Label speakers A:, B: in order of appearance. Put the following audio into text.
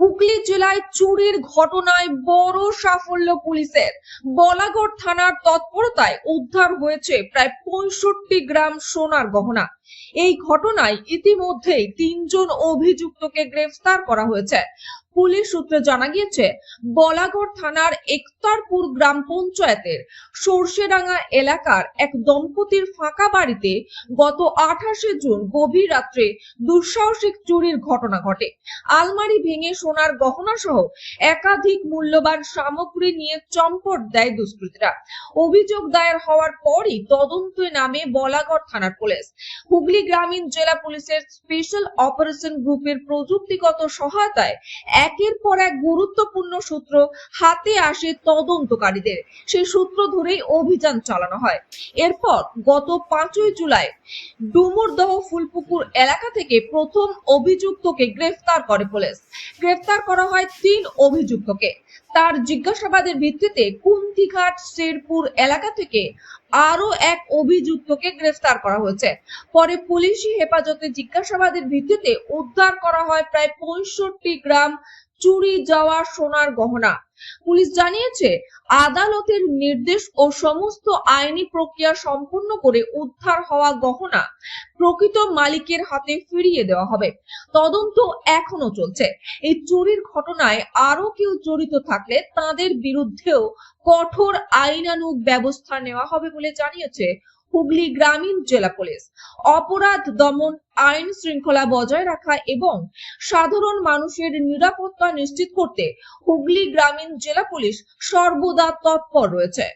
A: হুগলি জেলায় চুরির ঘটনায় বড় সাফল্য পুলিশের। বলাগড় থানার তৎপরতায় উদ্ধার হয়েছে প্রায় 65 গ্রাম সোনার গহনা। এই ঘটনায় ইতিমধ্যেই 3 জন অভিযুক্তকে গ্রেফতার করা হয়েছে। পুলিশ সূত্রে জানা গিয়েছে, বলাগড় থানার একতারপুর গ্রাম পঞ্চায়েতের সরষেডাঙ্গা এলাকার এক দম্পতির ফাঁকা বাড়িতে গত 28 জুন গভীর রাত্রে দুঃসাহসিক চুরির ঘটনা ঘটে। আলমারি ভেঙে সোনার গহনা সহ একাধিক মূল্যবান সামগ্রী নিয়ে চম্পট দেয় দুষ্কৃতীরা। অভিযোগ দায়ের হওয়ার পরই তদন্তে নামে বলাগড় থানার পুলিশ। হুগলি গ্রামীণ জেলা পুলিশের স্পেশাল অপারেশন গ্রুপের প্রযুক্তিগত সহায়তায় একের পর এক গুরুত্বপূর্ণ সূত্র হাতে আসে তদন্তকারীদের। সেই সূত্র ধরেই অভিযান চালানো হয়। এরপর গত 5 জুলাই ডুমুরদহ ফুলপুকুর এলাকা থেকে প্রথম অভিযুক্তকে গ্রেফতার করে পুলিশ। গ্রেফতার করা হয় 3 অভিযুক্তকে। তার জিজ্ঞাসাবাদের ভিত্তিতে কুন্তিঘাট শেরপুর এলাকা থেকে আরো এক অভিযুক্তকে গ্রেফতার করা হয়েছে। পরে পুলিশি হেফাজতে জিজ্ঞাসাবাদের ভিত্তিতে উদ্ধার করা হয় প্রায় 65 গ্রাম চুরি যাওয়া সোনার গহনা। পুলিশ জানিয়েছে, আদালতের নির্দেশ ও সমস্ত আইনি প্রক্রিয়া সম্পূর্ণ করে উদ্ধার হওয়া গহনা প্রকৃত মালিকের হাতে ফিরিয়ে দেওয়া হবে। তদন্ত এখনো চলছে। এই চুরির ঘটনায় আরো কেউ জড়িত থাকলে তাদের বিরুদ্ধেও কঠোর আইনানুগ ব্যবস্থা নেওয়া হবে বলে জানিয়েছে হুগলি গ্রামীণ জেলা পুলিশ। অপরাধ দমন, আইন শৃঙ্খলা বজায় রাখা এবং সাধারণ মানুষের নিরাপত্তা নিশ্চিত করতে হুগলি গ্রামীণ জেলা পুলিশ সর্বদা তৎপর রয়েছে।